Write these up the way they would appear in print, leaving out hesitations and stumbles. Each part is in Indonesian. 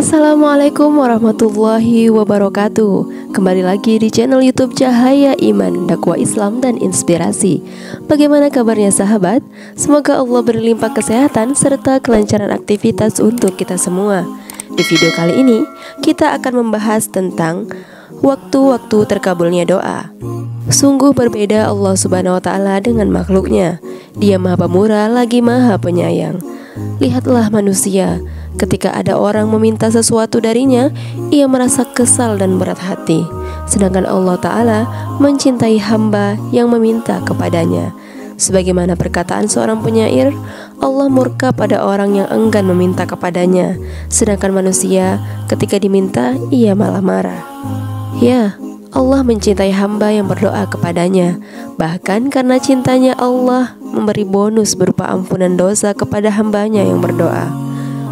Assalamualaikum warahmatullahi wabarakatuh. Kembali lagi di channel YouTube Cahaya Iman, Dakwah Islam dan Inspirasi. Bagaimana kabarnya sahabat? Semoga Allah berlimpah kesehatan serta kelancaran aktivitas untuk kita semua. Di video kali ini kita akan membahas tentang waktu-waktu terkabulnya doa. Sungguh berbeda Allah Subhanahu wa Ta'ala dengan makhluknya. Dia Maha Pemurah lagi Maha Penyayang. Lihatlah manusia, ketika ada orang meminta sesuatu darinya, ia merasa kesal dan berat hati. Sedangkan Allah Ta'ala mencintai hamba yang meminta kepadanya. Sebagaimana perkataan seorang penyair, Allah murka pada orang yang enggan meminta kepadanya. Sedangkan manusia ketika diminta, ia malah marah. Ya, Allah mencintai hamba yang berdoa kepadanya. Bahkan karena cintanya Allah memberi bonus berupa ampunan dosa kepada hambanya yang berdoa.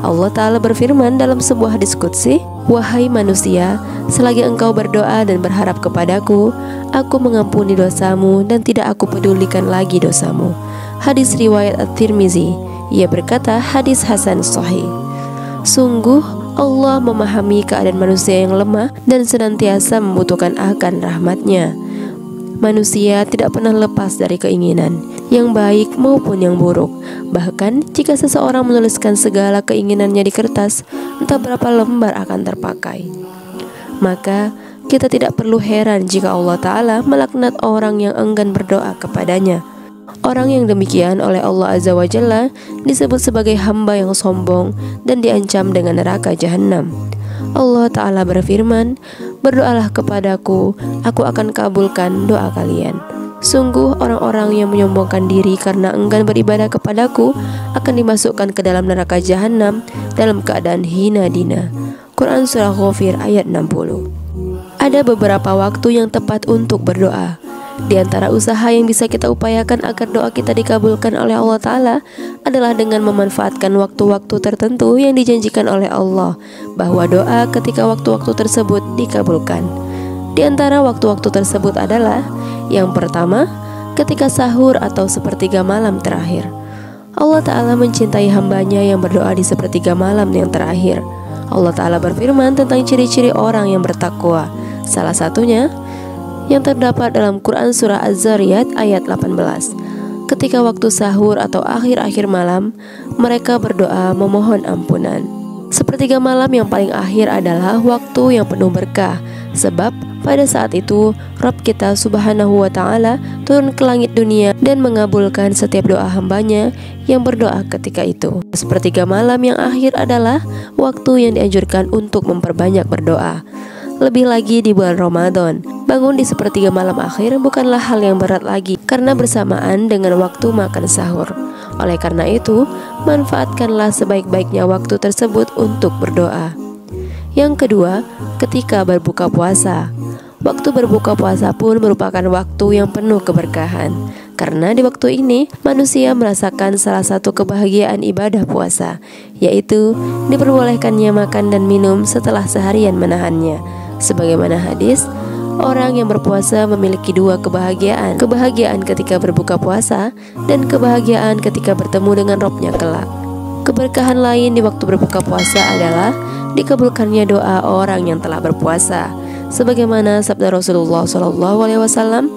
Allah Ta'ala berfirman dalam sebuah hadis qudsi, "Wahai manusia, selagi engkau berdoa dan berharap kepadaku, aku mengampuni dosamu dan tidak aku pedulikan lagi dosamu." Hadis riwayat At-Tirmizi. Ia berkata hadis hasan sahih. Sungguh Allah memahami keadaan manusia yang lemah dan senantiasa membutuhkan akan rahmat-Nya. Manusia tidak pernah lepas dari keinginan, yang baik maupun yang buruk. Bahkan jika seseorang menuliskan segala keinginannya di kertas, entah berapa lembar akan terpakai. Maka kita tidak perlu heran jika Allah Ta'ala melaknat orang yang enggan berdoa kepadanya. Orang yang demikian oleh Allah Azza wa Jalla disebut sebagai hamba yang sombong dan diancam dengan neraka jahanam. Allah Ta'ala berfirman, "Berdoalah kepadaku, aku akan kabulkan doa kalian." Sungguh orang-orang yang menyombongkan diri karena enggan beribadah kepadaku akan dimasukkan ke dalam neraka jahanam dalam keadaan hina dina. Quran Surah Ghafir ayat 60. Ada beberapa waktu yang tepat untuk berdoa. Di antara usaha yang bisa kita upayakan agar doa kita dikabulkan oleh Allah Ta'ala adalah dengan memanfaatkan waktu-waktu tertentu yang dijanjikan oleh Allah bahwa doa ketika waktu-waktu tersebut dikabulkan. Di antara waktu-waktu tersebut adalah yang pertama, ketika sahur atau sepertiga malam terakhir. Allah Ta'ala mencintai hambanya yang berdoa di sepertiga malam yang terakhir. Allah Ta'ala berfirman tentang ciri-ciri orang yang bertakwa. Salah satunya yang terdapat dalam Quran Surah Az-Zariyat ayat 18. Ketika waktu sahur atau akhir-akhir malam, mereka berdoa memohon ampunan. Sepertiga malam yang paling akhir adalah waktu yang penuh berkah, sebab pada saat itu Rabb kita Subhanahu wa Ta'ala turun ke langit dunia dan mengabulkan setiap doa hambanya yang berdoa ketika itu. Sepertiga malam yang akhir adalah waktu yang dianjurkan untuk memperbanyak berdoa. Lebih lagi di bulan Ramadan, bangun di sepertiga malam akhir bukanlah hal yang berat lagi karena bersamaan dengan waktu makan sahur. Oleh karena itu, manfaatkanlah sebaik-baiknya waktu tersebut untuk berdoa. Yang kedua, ketika berbuka puasa. Waktu berbuka puasa pun merupakan waktu yang penuh keberkahan. Karena di waktu ini manusia merasakan salah satu kebahagiaan ibadah puasa, yaitu diperbolehkannya makan dan minum setelah seharian menahannya. Sebagaimana hadis, orang yang berpuasa memiliki dua kebahagiaan. Kebahagiaan ketika berbuka puasa dan kebahagiaan ketika bertemu dengan Rabb-nya kelak. Keberkahan lain di waktu berbuka puasa adalah dikabulkannya doa orang yang telah berpuasa. Sebagaimana sabda Rasulullah SAW,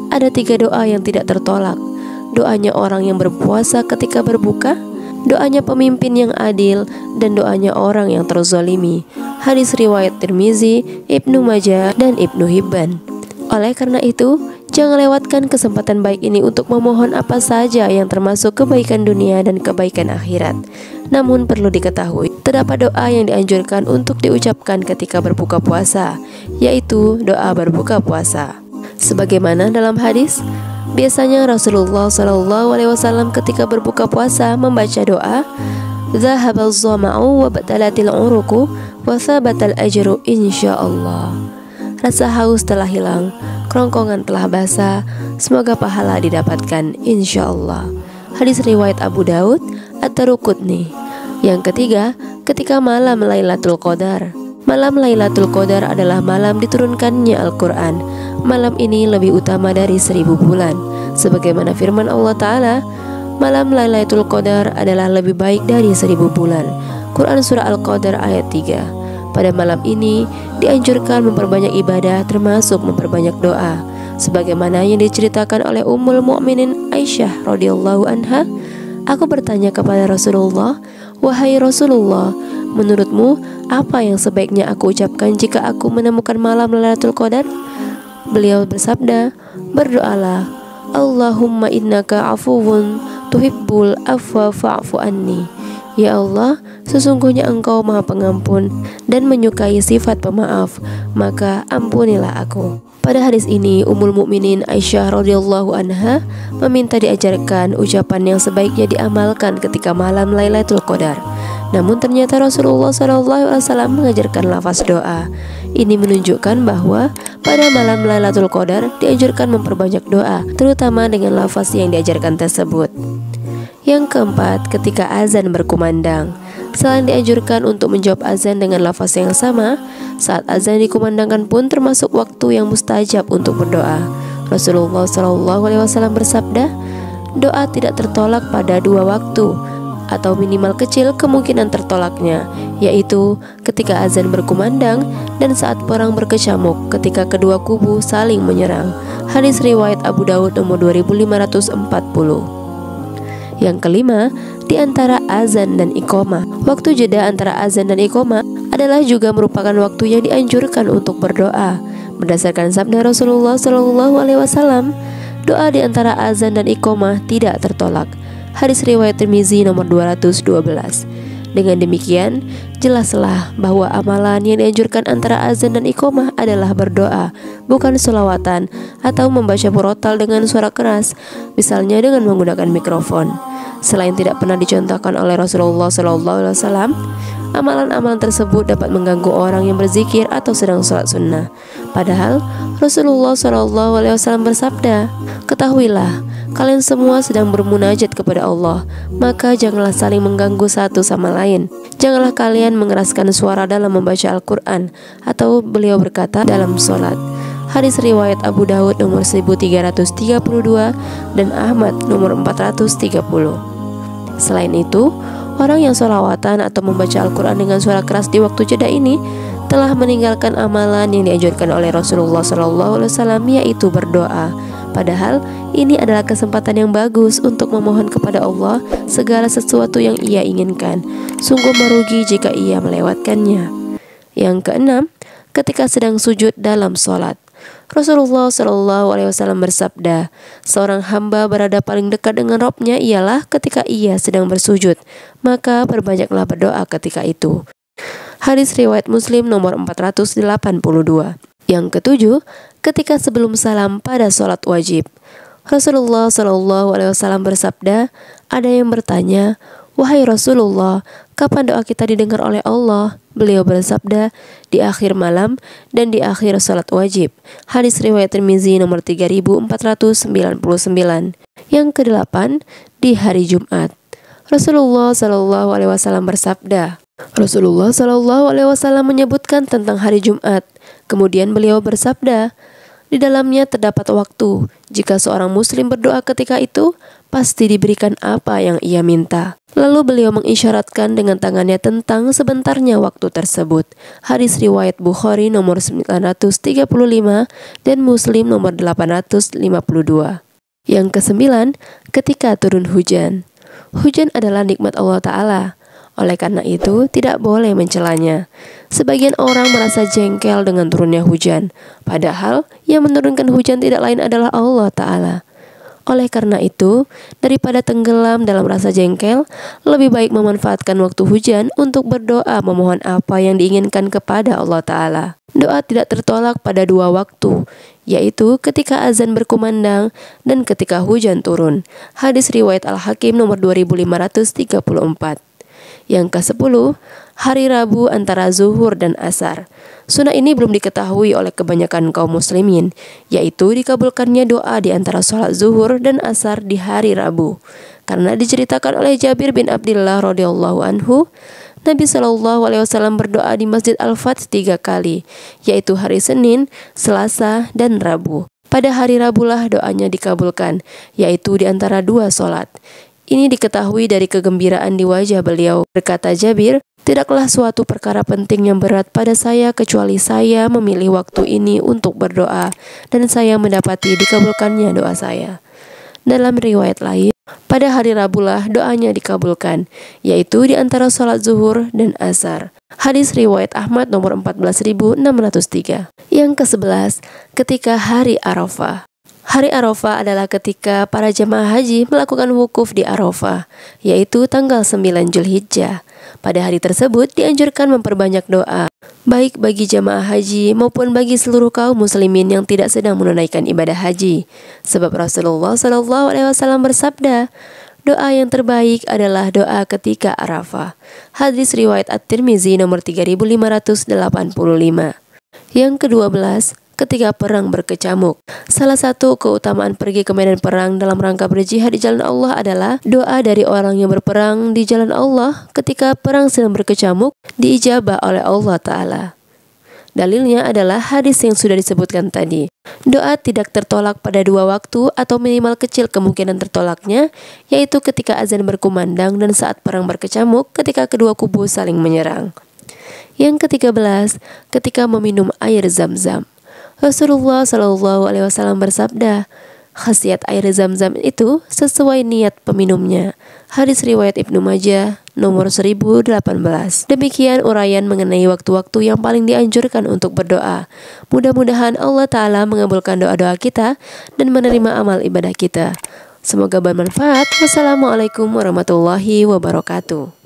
ada 3 doa yang tidak tertolak. Doanya orang yang berpuasa ketika berbuka, doanya pemimpin yang adil, dan doanya orang yang terzalimi. Hadis riwayat Tirmizi, Ibnu Majah, dan Ibnu Hibban. Oleh karena itu, jangan lewatkan kesempatan baik ini untuk memohon apa saja yang termasuk kebaikan dunia dan kebaikan akhirat. Namun perlu diketahui, terdapat doa yang dianjurkan untuk diucapkan ketika berbuka puasa, yaitu doa berbuka puasa. Sebagaimana dalam hadis, biasanya Rasulullah SAW ketika berbuka puasa membaca doa, "Zahabal zama'u wa batalatil uruku wa thabatal ajru insyaallah." Rasa haus telah hilang, kerongkongan telah basah, semoga pahala didapatkan insyaallah. Hadis riwayat Abu Daud At-Taruqutni. Yang ketiga, ketika malam Lailatul Qadar. Malam Lailatul Qadar adalah malam diturunkannya Al-Quran. Malam ini lebih utama dari 1000 bulan. Sebagaimana firman Allah Ta'ala, malam Lailatul Qadar adalah lebih baik dari 1000 bulan. Quran Surah Al-Qadar ayat 3. Pada malam ini dianjurkan memperbanyak ibadah termasuk memperbanyak doa, sebagaimana yang diceritakan oleh Ummul Mukminin Aisyah radhiyallahu anha. Aku bertanya kepada Rasulullah, "Wahai Rasulullah, menurutmu apa yang sebaiknya aku ucapkan jika aku menemukan malam Lailatul Qadar?" Beliau bersabda, "Berdoalah, Allahumma innaka afuwun tuhibbul afwa fa'fu anni." Ya Allah, sesungguhnya Engkau Maha Pengampun dan menyukai sifat pemaaf, maka ampunilah aku. Pada hadis ini, Ummul Mukminin Aisyah radhiyallahu anha meminta diajarkan ucapan yang sebaiknya diamalkan ketika malam Lailatul Qadar. Namun ternyata Rasulullah SAW mengajarkan lafaz doa. Ini menunjukkan bahwa pada malam Lailatul Qadar dianjurkan memperbanyak doa, terutama dengan lafaz yang diajarkan tersebut. Yang keempat, ketika azan berkumandang. Selain dianjurkan untuk menjawab azan dengan lafaz yang sama, saat azan dikumandangkan pun termasuk waktu yang mustajab untuk berdoa. Rasulullah SAW bersabda, "Doa tidak tertolak pada dua waktu, atau minimal kecil kemungkinan tertolaknya, yaitu ketika azan berkumandang dan saat perang berkecamuk ketika kedua kubu saling menyerang." Hadis riwayat Abu Daud nomor 2540. Yang kelima, di antara azan dan iqamah. Waktu jeda antara azan dan iqamah adalah juga merupakan waktu yang dianjurkan untuk berdoa. Berdasarkan sabda Rasulullah SAW, doa di antara azan dan iqamah tidak tertolak. Hadis riwayat Tirmizi nomor 212. Dengan demikian, jelaslah bahwa amalan yang dianjurkan antara azan dan iqamah adalah berdoa, bukan sholawatan atau membaca murotal dengan suara keras, misalnya dengan menggunakan mikrofon. Selain tidak pernah dicontohkan oleh Rasulullah SAW, amalan-amalan tersebut dapat mengganggu orang yang berzikir atau sedang sholat sunnah. Padahal Rasulullah SAW bersabda, "Ketahuilah, kalian semua sedang bermunajat kepada Allah, maka janganlah saling mengganggu satu sama lain. Janganlah kalian mengeraskan suara dalam membaca Al-Quran," atau beliau berkata dalam sholat. Hadis riwayat Abu Daud nomor 1332 dan Ahmad nomor 430. Selain itu, orang yang sholawatan atau membaca Al-Quran dengan suara keras di waktu jeda ini telah meninggalkan amalan yang dianjurkan oleh Rasulullah SAW, yaitu berdoa. Padahal ini adalah kesempatan yang bagus untuk memohon kepada Allah segala sesuatu yang ia inginkan. Sungguh merugi jika ia melewatkannya. Yang keenam, ketika sedang sujud dalam sholat. Rasulullah SAW bersabda, "Seorang hamba berada paling dekat dengan Rabb-nya ialah ketika ia sedang bersujud, maka perbanyaklah berdoa ketika itu." Hadis riwayat Muslim nomor 482. Yang ketujuh, ketika sebelum salam pada sholat wajib. Rasulullah SAW bersabda, "Ada yang bertanya, 'Wahai Rasulullah, kapan doa kita didengar oleh Allah?' Beliau bersabda, di akhir malam dan di akhir sholat wajib." Hadis riwayat Tirmizi nomor 3499. Yang kedelapan, di hari Jumat. Rasulullah SAW bersabda. Rasulullah SAW menyebutkan tentang hari Jumat. Kemudian beliau bersabda, "Di dalamnya terdapat waktu. Jika seorang muslim berdoa ketika itu, pasti diberikan apa yang ia minta." Lalu beliau mengisyaratkan dengan tangannya tentang sebentarnya waktu tersebut. Hadis riwayat Bukhari nomor 935 dan Muslim nomor 852. Yang kesembilan, ketika turun hujan. Hujan adalah nikmat Allah Ta'ala. Oleh karena itu, tidak boleh mencelanya. Sebagian orang merasa jengkel dengan turunnya hujan, padahal yang menurunkan hujan tidak lain adalah Allah Ta'ala. Oleh karena itu, daripada tenggelam dalam rasa jengkel, lebih baik memanfaatkan waktu hujan untuk berdoa memohon apa yang diinginkan kepada Allah Ta'ala. Doa tidak tertolak pada dua waktu, yaitu ketika azan berkumandang dan ketika hujan turun. Hadis riwayat Al-Hakim nomor 2534. Yang ke-10, hari Rabu antara zuhur dan asar. Sunnah ini belum diketahui oleh kebanyakan kaum muslimin, yaitu dikabulkannya doa di antara sholat zuhur dan asar di hari Rabu. Karena diceritakan oleh Jabir bin Abdullah radhiyallahu anhu, Nabi SAW berdoa di Masjid Al-Fath 3 kali, yaitu hari Senin, Selasa, dan Rabu. Pada hari Rabulah doanya dikabulkan, yaitu di antara dua sholat. Ini diketahui dari kegembiraan di wajah beliau. Berkata Jabir, Tidaklah suatu perkara penting yang berat pada saya kecuali saya memilih waktu ini untuk berdoa dan saya mendapati dikabulkannya doa saya. Dalam riwayat lain, pada hari Rabu lah doanya dikabulkan, yaitu di antara sholat zuhur dan asar. Hadis riwayat Ahmad nomor 14.603. Yang ke-11, ketika hari Arafah. Hari Arafah adalah ketika para jemaah haji melakukan wukuf di Arafah, yaitu tanggal 9 Zulhijjah. Pada hari tersebut dianjurkan memperbanyak doa, baik bagi jemaah haji maupun bagi seluruh kaum muslimin yang tidak sedang menunaikan ibadah haji. Sebab Rasulullah SAW bersabda, doa yang terbaik adalah doa ketika Arafah. Hadis riwayat At-Tirmizi nomor 3585. Yang ke-12, ketika perang berkecamuk. Salah satu keutamaan pergi ke medan perang dalam rangka berjihad di jalan Allah adalah doa dari orang yang berperang di jalan Allah ketika perang sedang berkecamuk diijabah oleh Allah Ta'ala. Dalilnya adalah hadis yang sudah disebutkan tadi. Doa tidak tertolak pada dua waktu atau minimal kecil kemungkinan tertolaknya, yaitu ketika azan berkumandang dan saat perang berkecamuk ketika kedua kubu saling menyerang. Yang ke-13, ketika meminum air Zam-Zam. Rasulullah SAW bersabda, khasiat air Zam-Zam itu sesuai niat peminumnya. Hadis riwayat Ibnu Majah nomor 1018. Demikian uraian mengenai waktu-waktu yang paling dianjurkan untuk berdoa. Mudah-mudahan Allah Ta'ala mengabulkan doa-doa kita dan menerima amal ibadah kita. Semoga bermanfaat. Wassalamualaikum warahmatullahi wabarakatuh.